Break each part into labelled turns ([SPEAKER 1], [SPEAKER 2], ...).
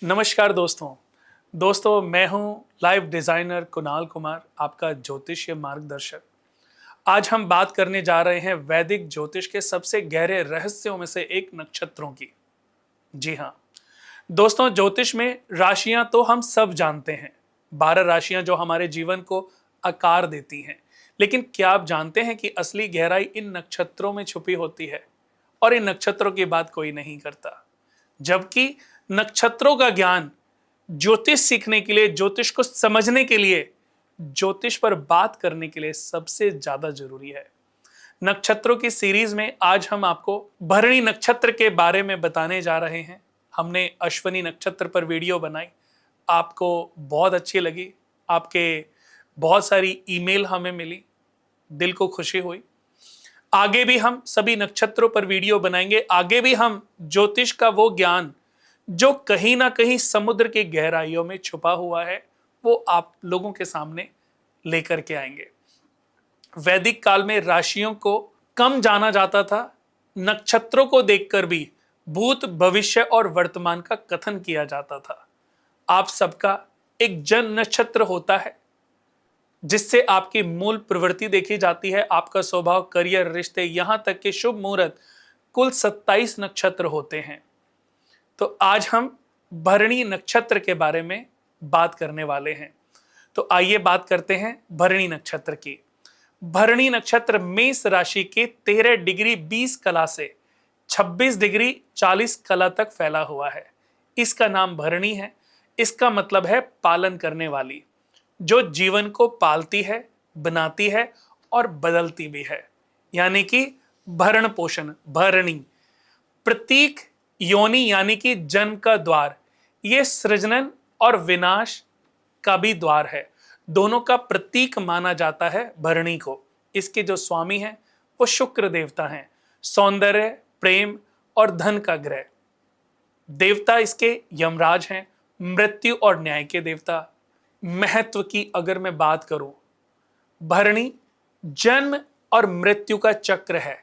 [SPEAKER 1] नमस्कार दोस्तों मैं हूं लाइव डिजाइनर कुणाल कुमार, आपका ज्योतिषीय मार्गदर्शक। आज हम बात करने जा रहे हैं वैदिक ज्योतिष के सबसे गहरे रहस्यों में से एक नक्षत्रों की। जी हाँ दोस्तों, ज्योतिष में राशियां तो हम सब जानते हैं, 12 राशियां जो हमारे जीवन को आकार देती हैं। लेकिन क्या आप जानते हैं कि असली गहराई इन नक्षत्रों में छुपी होती है और इन नक्षत्रों की बात कोई नहीं करता। जबकि नक्षत्रों का ज्ञान ज्योतिष सीखने के लिए, ज्योतिष को समझने के लिए, ज्योतिष पर बात करने के लिए सबसे ज्यादा जरूरी है। नक्षत्रों की सीरीज में आज हम आपको भरणी नक्षत्र के बारे में बताने जा रहे हैं। हमने अश्विनी नक्षत्र पर वीडियो बनाई, आपको बहुत अच्छी लगी, आपके बहुत सारी ईमेल हमें मिली, दिल को खुशी हुई। आगे भी हम सभी नक्षत्रों पर वीडियो बनाएंगे। आगे भी हम ज्योतिष का वो ज्ञान जो कहीं ना कहीं समुद्र की गहराइयों में छुपा हुआ है, वो आप लोगों के सामने लेकर के आएंगे। वैदिक काल में राशियों को कम जाना जाता था। नक्षत्रों को देखकर भी भूत, भविष्य और वर्तमान का कथन किया जाता था। आप सबका एक जन्म नक्षत्र होता है जिससे आपकी मूल प्रवृत्ति देखी जाती है, आपका स्वभाव, करियर, रिश्ते, यहां तक कि शुभ मुहूर्त। कुल 27 नक्षत्र होते हैं। तो आज हम भरणी नक्षत्र के बारे में बात करने वाले हैं। तो आइए बात करते हैं भरणी नक्षत्र की। भरणी नक्षत्र मेष राशि के 13 डिग्री 20 कला से 26 डिग्री 40 कला तक फैला हुआ है। इसका नाम भरणी है। इसका मतलब है पालन करने वाली, जो जीवन को पालती है, बनाती है और बदलती भी है, यानी कि भरण पोषण। भरणी प्रतीक योनि यानी कि जन्म का द्वार, यह सृजन और विनाश का भी द्वार है। दोनों का प्रतीक माना जाता है भरणी को। इसके जो स्वामी हैं वो शुक्र देवता हैं। सौंदर्य, प्रेम और धन का ग्रह। देवता इसके यमराज हैं। मृत्यु और न्याय के देवता। महत्व की अगर मैं बात करूं, भरणी जन्म और मृत्यु का चक्र है।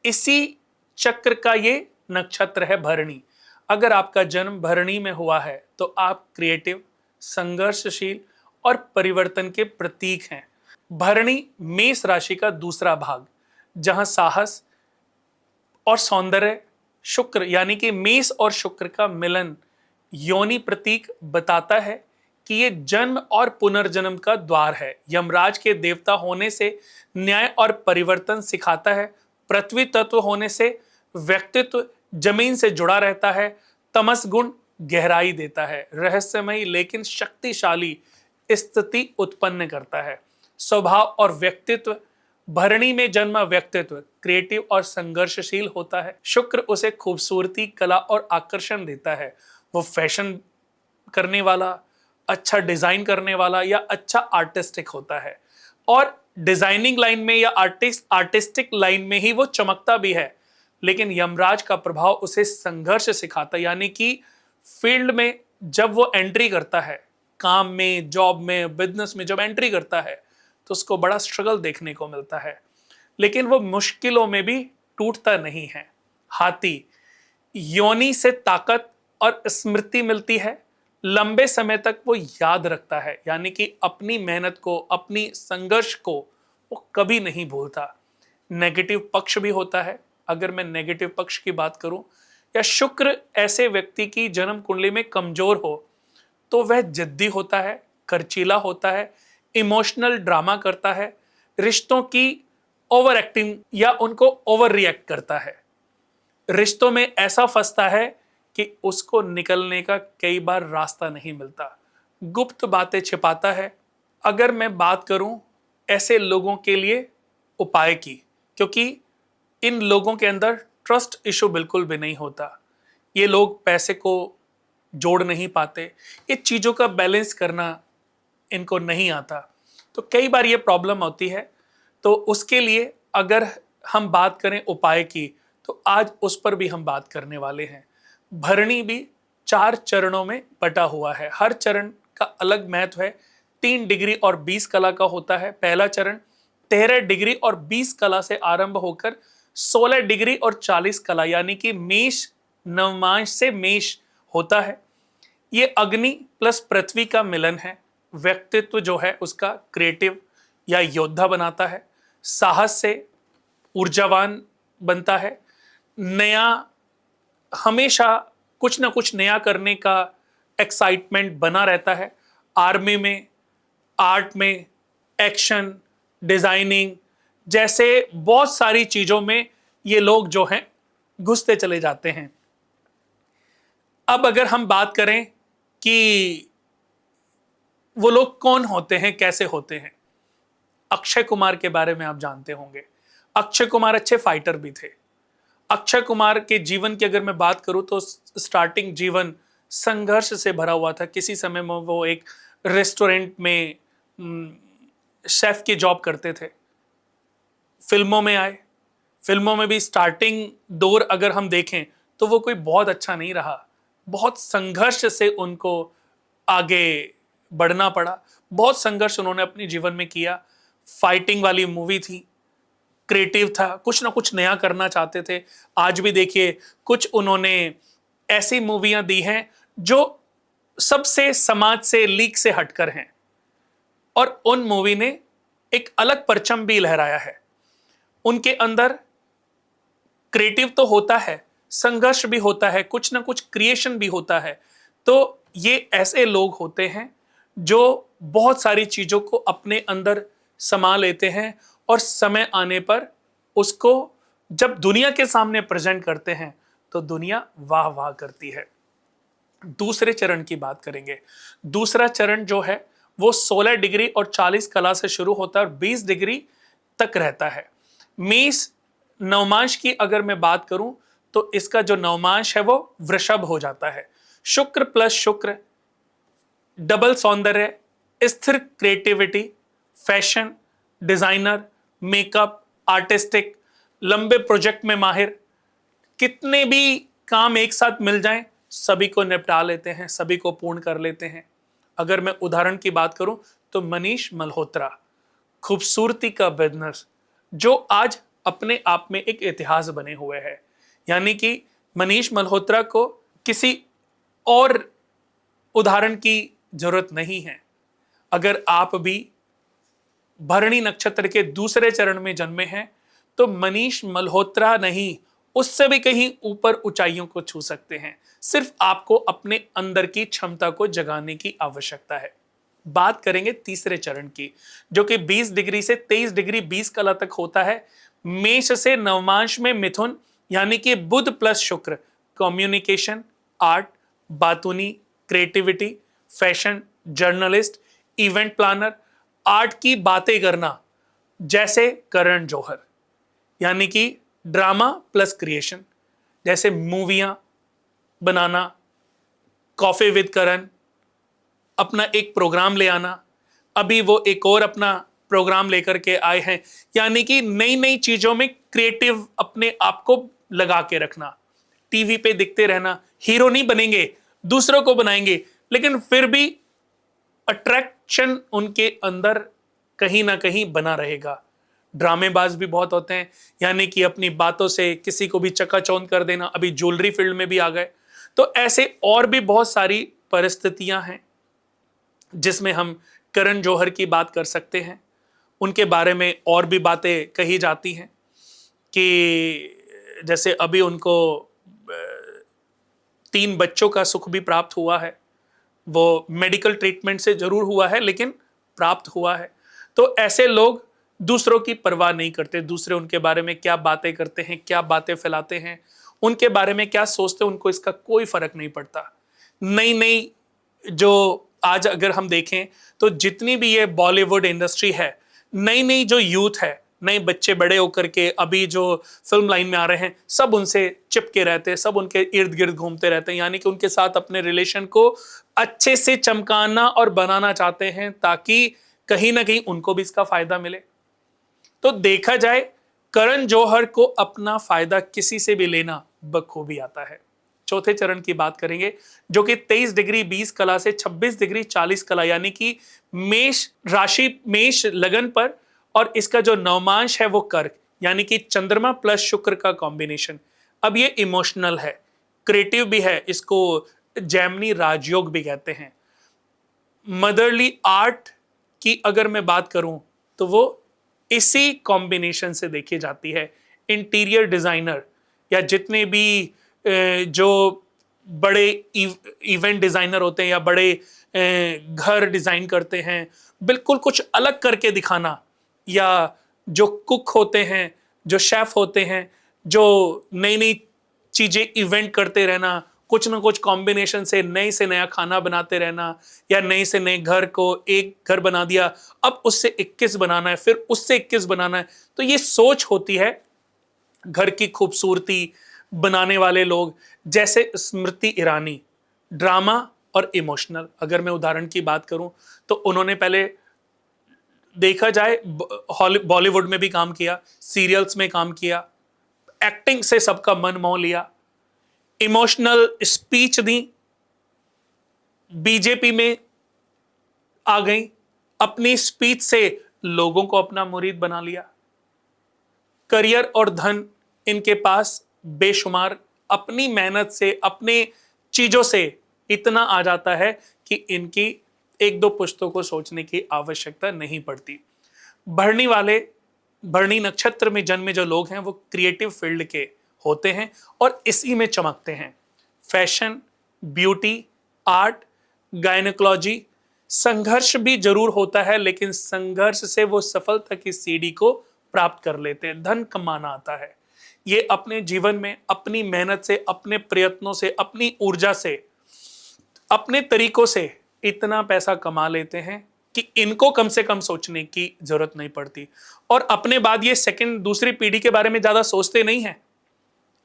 [SPEAKER 1] इसी चक्र का ये नक्षत्र है भरणी। अगर आपका जन्म भरणी में हुआ है तो आप क्रिएटिव, संघर्षशील और परिवर्तन के प्रतीक हैं। भरणी मेष राशि का दूसरा भाग, जहां साहस और सौंदर्य, शुक्र यानी कि मेष और शुक्र का मिलन, योनि प्रतीक बताता है कि ये जन्म और पुनर्जन्म का द्वार है। यमराज के देवता होने से न्याय और परिवर्तन सिखाता है। पृथ्वी तत्व होने से व्यक्तित्व जमीन से जुड़ा रहता है। तमस गुण गहराई देता है। रहस्यमयी लेकिन शक्तिशाली स्थिति उत्पन्न करता है। स्वभाव और व्यक्तित्व, भरणी में जन्मा व्यक्तित्व क्रिएटिव और संघर्षशील होता है। शुक्र उसे खूबसूरती, कला और आकर्षण देता है। वो फैशन करने वाला, अच्छा डिजाइन करने वाला या अच्छा आर्टिस्टिक होता है। और डिजाइनिंग लाइन में या आर्टिस्टिक लाइन में ही वो चमकता भी है। लेकिन यमराज का प्रभाव उसे संघर्ष सिखाता है, यानी कि फील्ड में जब वो एंट्री करता है, काम में, जॉब में, बिजनेस में जब एंट्री करता है तो उसको बड़ा स्ट्रगल देखने को मिलता है। लेकिन वो मुश्किलों में भी टूटता नहीं है। हाथी, योनि से ताकत और स्मृति मिलती है। लंबे समय तक वो याद रखता है, यानी कि अपनी मेहनत को, अपनी संघर्ष को वो कभी नहीं भूलता। नेगेटिव पक्ष भी होता है। अगर मैं नेगेटिव पक्ष की बात करूं, या शुक्र ऐसे व्यक्ति की जन्म कुंडली में कमजोर हो तो वह जिद्दी होता है, खर्चीला होता है, इमोशनल ड्रामा करता है, रिश्तों की ओवर एक्टिंग या उनको ओवर रिएक्ट करता है। रिश्तों में ऐसा फंसता है कि उसको निकलने का कई बार रास्ता नहीं मिलता। गुप्त बातें छिपाता है। अगर मैं बात करूं ऐसे लोगों के लिए उपाय की, क्योंकि इन लोगों के अंदर ट्रस्ट इशू बिल्कुल भी नहीं होता। ये लोग पैसे को जोड़ नहीं पाते, ये चीज़ों का बैलेंस करना इनको नहीं आता, तो कई बार ये प्रॉब्लम होती है। तो उसके लिए अगर हम बात करें उपाय की, तो आज उस पर भी हम बात करने वाले हैं। भरणी भी 4 चरणों में बटा हुआ है। हर चरण का अलग महत्व है। 3 डिग्री और 20 कला का होता है पहला चरण। 13 डिग्री और 20 कला से आरंभ होकर 16 डिग्री और 40 कला, यानी कि मेष नवमांश से मेष होता है। ये अग्नि प्लस पृथ्वी का मिलन है। व्यक्तित्व जो है उसका क्रिएटिव या योद्धा बनाता है, साहस से ऊर्जावान बनता है, नया हमेशा कुछ ना कुछ नया करने का एक्साइटमेंट बना रहता है। आर्मी में, आर्ट में, एक्शन, डिजाइनिंग जैसे बहुत सारी चीजों में ये लोग जो हैं घुसते चले जाते हैं। अब अगर हम बात करें कि वो लोग कौन होते हैं, कैसे होते हैं, अक्षय कुमार के बारे में आप जानते होंगे। अक्षय कुमार अच्छे फाइटर भी थे। अक्षय कुमार के जीवन की अगर मैं बात करूं तो स्टार्टिंग जीवन संघर्ष से भरा हुआ था। किसी समय में वो एक रेस्टोरेंट में शेफ की जॉब करते थे। फिल्मों में आए, फिल्मों में भी स्टार्टिंग दौर अगर हम देखें तो वो कोई बहुत अच्छा नहीं रहा। बहुत संघर्ष से उनको आगे बढ़ना पड़ा, बहुत संघर्ष उन्होंने अपने जीवन में किया। फाइटिंग वाली मूवी थी, क्रिएटिव था, कुछ ना कुछ नया करना चाहते थे। आज भी देखिए कुछ उन्होंने ऐसी मूवियां दी हैं जो सबसे समाज से लीक से हटकर हैं, और उन मूवी ने एक अलग परचम भी लहराया है। उनके अंदर क्रिएटिव तो होता है, संघर्ष भी होता है, कुछ ना कुछ क्रिएशन भी होता है। तो ये ऐसे लोग होते हैं जो बहुत सारी चीजों को अपने अंदर समा लेते हैं और समय आने पर उसको जब दुनिया के सामने प्रेजेंट करते हैं तो दुनिया वाह वाह करती है। दूसरे चरण की बात करेंगे। दूसरा चरण जो है वो 16 डिग्री और 40 कला से शुरू होता है और 20 डिग्री तक रहता है। मेष नवमांश की अगर मैं बात करूं तो इसका जो नवमांश है वो वृषभ हो जाता है। शुक्र प्लस शुक्र, डबल सौंदर्य, स्थिर creativity, fashion, designer, makeup, artistic, लंबे प्रोजेक्ट में माहिर, कितने भी काम एक साथ मिल जाएं सभी को निपटा लेते हैं, सभी को पूर्ण कर लेते हैं। अगर मैं उदाहरण की बात करूं तो मनीष मल्होत्रा, खूबसूरती का बिजनेस, जो आज अपने आप में एक इतिहास बने हुए हैं। यानी कि मनीष मल्होत्रा को किसी और उदाहरण की जरूरत नहीं है। अगर आप भी भरणी नक्षत्र के दूसरे चरण में जन्मे हैं तो मनीष मल्होत्रा नहीं, उससे भी कहीं ऊपर ऊंचाइयों को छू सकते हैं। सिर्फ आपको अपने अंदर की क्षमता को जगाने की आवश्यकता है। बात करेंगे तीसरे चरण की, जो कि 20 डिग्री से 23 डिग्री 20 कला तक होता है। मेष से नवमांश में मिथुन, यानी कि बुध प्लस शुक्र, कम्युनिकेशन, आर्ट, बातूनी, creativity, fashion, journalist, event planner, art की बातें करना, जैसे करण जौहर, यानी कि ड्रामा प्लस क्रिएशन, जैसे मूवियां बनाना, कॉफी विद करण, अपना एक प्रोग्राम ले आना। अभी वो एक और अपना प्रोग्राम लेकर के आए हैं, यानी कि नई नई चीजों में क्रिएटिव अपने आप को लगा के रखना। टीवी पे दिखते रहना, हीरो नहीं बनेंगे, दूसरों को बनाएंगे, लेकिन फिर भी अट्रैक्शन उनके अंदर कहीं ना कहीं बना रहेगा। ड्रामेबाज भी बहुत होते हैं, यानी कि अपनी बातों से किसी को भी चकाचौंध कर देना। अभी ज्वेलरी फील्ड में भी आ गए। तो ऐसे और भी बहुत सारी परिस्थितियां हैं जिसमें हम करण जौहर की बात कर सकते हैं। उनके बारे में और भी बातें कही जाती हैं कि जैसे अभी उनको 3 बच्चों का सुख भी प्राप्त हुआ है। वो मेडिकल ट्रीटमेंट से जरूर हुआ है, लेकिन प्राप्त हुआ है। तो ऐसे लोग दूसरों की परवाह नहीं करते। दूसरे उनके बारे में क्या बातें करते हैं, क्या बातें फैलाते हैं, उनके बारे में क्या सोचते हैं, उनको इसका कोई फर्क नहीं पड़ता। नई नई जो आज अगर हम देखें तो जितनी भी ये बॉलीवुड इंडस्ट्री है, नई नई जो यूथ है, नए बच्चे बड़े होकर के अभी जो फिल्म लाइन में आ रहे हैं, सब उनसे चिपके रहते हैं, सब उनके इर्द गिर्द घूमते रहते हैं। यानी कि उनके साथ अपने रिलेशन को अच्छे से चमकाना और बनाना चाहते हैं, ताकि कहीं ना कहीं उनको भी इसका फायदा मिले। तो देखा जाए, करण जौहर को अपना फायदा किसी से भी लेना बखूबी आता है। चौथे चरण की बात करेंगे, जो कि 23 डिग्री 20 कला से 26 डिग्री 40 कला, यानी कि मेष राशि, मेष लगन पर, और इसका जो नवमांश है वो कर्क, यानी कि चंद्रमा प्लस शुक्र का कॉम्बिनेशन। अब ये इमोशनल है, क्रिएटिव भी है, इसको जैमिनी राजयोग भी कहते हैं। मदरली आर्ट की अगर मैं बात करूं तो वो इसी कॉम्बिनेशन से देखी जाती है। इंटीरियर डिजाइनर या जितने भी जो बड़े इवेंट डिजाइनर होते हैं या बड़े घर डिजाइन करते हैं, बिल्कुल कुछ अलग करके दिखाना, या जो कुक होते हैं, जो शेफ होते हैं, जो नई नई चीजें इवेंट करते रहना, कुछ ना कुछ कॉम्बिनेशन से नया खाना बनाते रहना, या नए से नए घर को, एक घर बना दिया अब उससे 21 बनाना है, फिर उससे 21 बनाना है। तो ये सोच होती है घर की खूबसूरती बनाने वाले लोग, जैसे स्मृति ईरानी। ड्रामा और इमोशनल अगर मैं उदाहरण की बात करूं तो उन्होंने पहले देखा जाए बॉलीवुड में भी काम किया, सीरियल्स में काम किया, एक्टिंग से सबका मन मोह लिया, इमोशनल स्पीच दी, बीजेपी में आ गई, अपनी स्पीच से लोगों को अपना मुरीद बना लिया। करियर और धन इनके पास बेशुमार, अपनी मेहनत से, अपने चीजों से इतना आ जाता है कि इनकी एक दो पुश्तों को सोचने की आवश्यकता नहीं पड़ती। भरणी नक्षत्र में जन्मे जो लोग हैं वो क्रिएटिव फील्ड के होते हैं और इसी में चमकते हैं। फैशन, ब्यूटी, आर्ट, गायनेकोलॉजी, संघर्ष भी जरूर होता है लेकिन संघर्ष से वो सफलता की सीढ़ी को प्राप्त कर लेते हैं, धन कमाना आता है। ये अपने जीवन में अपनी मेहनत से, अपने प्रयत्नों से, अपनी ऊर्जा से, अपने तरीकों से इतना पैसा कमा लेते हैं कि इनको कम से कम सोचने की जरूरत नहीं पड़ती। और अपने बाद ये दूसरी पीढ़ी के बारे में ज्यादा सोचते नहीं हैं,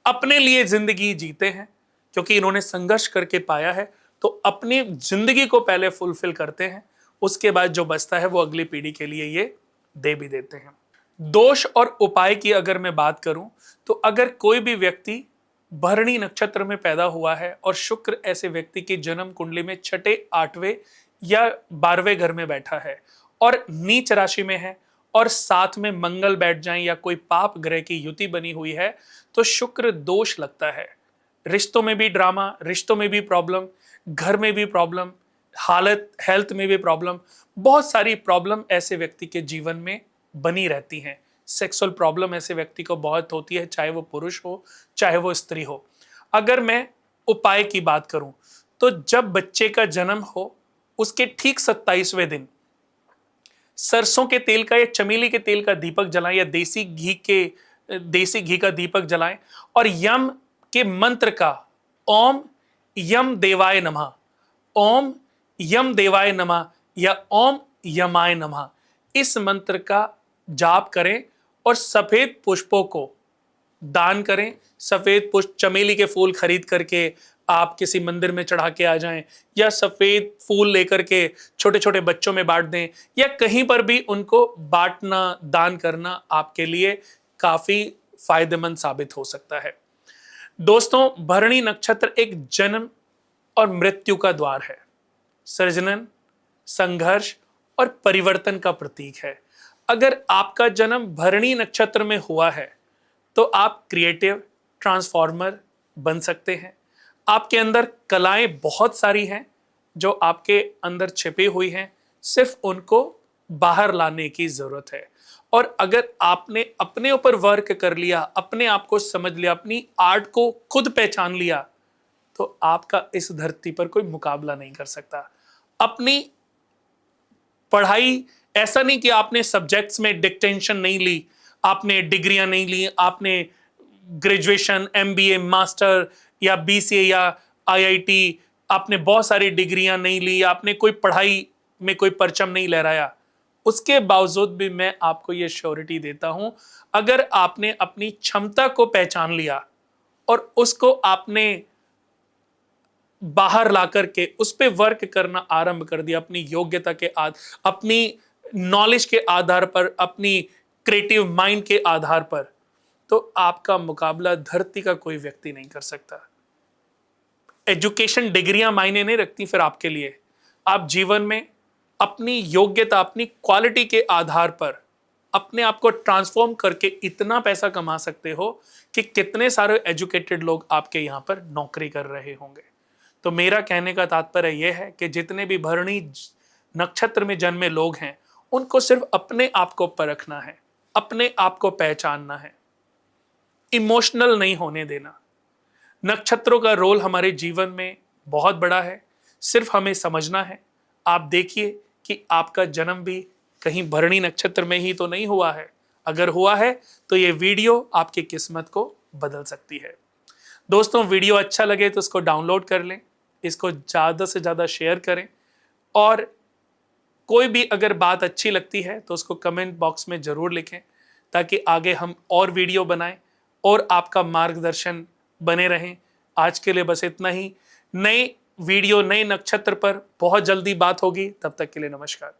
[SPEAKER 1] अपने लिए जिंदगी जीते हैं क्योंकि इन्होंने संघर्ष करके पाया है। तो अपनी जिंदगी को पहले फुलफिल करते हैं, उसके बाद जो बचता है वो अगली पीढ़ी के लिए ये दे भी देते हैं। दोष और उपाय की अगर मैं बात करूं तो अगर कोई भी व्यक्ति भरणी नक्षत्र में पैदा हुआ है और शुक्र ऐसे व्यक्ति की जन्म कुंडली में छठे, आठवें या 12वें घर में बैठा है और नीच राशि में है और साथ में मंगल बैठ जाए या कोई पाप ग्रह की युति बनी हुई है तो शुक्र दोष लगता है। रिश्तों में भी ड्रामा, रिश्तों में भी प्रॉब्लम, घर में भी प्रॉब्लम, हेल्थ में भी प्रॉब्लम, बहुत सारी प्रॉब्लम ऐसे व्यक्ति के जीवन में बनी रहती हैं। सेक्सुअल प्रॉब्लम ऐसे व्यक्ति को बहुत होती है, चाहे वो पुरुष हो चाहे वो स्त्री हो। अगर मैं उपाय की बात करूं तो जब बच्चे का जन्म हो उसके ठीक 27वें दिन सरसों के तेल का या चमेली के तेल का दीपक जलाएं या देसी घी का दीपक जलाएं और यम के मंत्र का ओम यम देवाय नमः, ओम यम देवाय नमः या ओम यमाय नमः, इस मंत्र का जाप करें और सफेद पुष्पों को दान करें। सफेद पुष्प, चमेली के फूल खरीद करके आप किसी मंदिर में चढ़ा के आ जाएं या सफेद फूल लेकर के छोटे छोटे बच्चों में बांट दें या कहीं पर भी उनको बांटना, दान करना आपके लिए काफी फायदेमंद साबित हो सकता है। दोस्तों, भरणी नक्षत्र एक जन्म और मृत्यु का द्वार है, सृजनन, संघर्ष और परिवर्तन का प्रतीक है। अगर आपका जन्म भरणी नक्षत्र में हुआ है तो आप क्रिएटिव ट्रांसफॉर्मर बन सकते हैं। आपके अंदर कलाएं बहुत सारी हैं जो आपके अंदर छिपी हुई हैं, सिर्फ उनको बाहर लाने की जरूरत है। और अगर आपने अपने ऊपर वर्क कर लिया, अपने आप को समझ लिया, अपनी आर्ट को खुद पहचान लिया, तो आपका इस धरती पर कोई मुकाबला नहीं कर सकता। अपनी पढ़ाई, ऐसा नहीं कि आपने सब्जेक्ट्स में डिक्टेंशन नहीं ली, आपने डिग्रियां नहीं ली, आपने ग्रेजुएशन, एमबीए, मास्टर या बीसीए या आईआईटी, आपने बहुत सारी डिग्रियां नहीं ली, आपने कोई पढ़ाई में कोई परचम नहीं लहराया, उसके बावजूद भी मैं आपको यह श्योरिटी देता हूं, अगर आपने अपनी क्षमता को पहचान लिया और उसको आपने बाहर ला करके उस पर वर्क करना आरंभ कर दिया, अपनी योग्यता के अपनी नॉलेज के आधार पर, अपनी क्रिएटिव माइंड के आधार पर, तो आपका मुकाबला धरती का कोई व्यक्ति नहीं कर सकता। एजुकेशन, डिग्रियां मायने नहीं रखती फिर आपके लिए। आप जीवन में अपनी योग्यता, अपनी क्वालिटी के आधार पर अपने आप को ट्रांसफॉर्म करके इतना पैसा कमा सकते हो कि कितने सारे एजुकेटेड लोग आपके यहां पर नौकरी कर रहे होंगे। तो मेरा कहने का तात्पर्य यह है कि जितने भी भरणी नक्षत्र में जन्मे लोग हैं, उनको सिर्फ अपने आप को परखना है, अपने आप को पहचानना है, इमोशनल नहीं होने देना। नक्षत्रों का रोल हमारे जीवन में बहुत बड़ा है, सिर्फ हमें समझना है। आप देखिए कि आपका जन्म भी कहीं भरणी नक्षत्र में ही तो नहीं हुआ है। अगर हुआ है तो ये वीडियो आपकी किस्मत को बदल सकती है। दोस्तों, वीडियो अच्छा लगे तो इसको डाउनलोड कर लें, इसको ज़्यादा से ज़्यादा शेयर करें, और कोई भी अगर बात अच्छी लगती है तो उसको कमेंट बॉक्स में ज़रूर लिखें, ताकि आगे हम और वीडियो बनाएं और आपका मार्गदर्शन बने रहें। आज के लिए बस इतना ही। नए वीडियो, नए नक्षत्र पर बहुत जल्दी बात होगी। तब तक के लिए नमस्कार।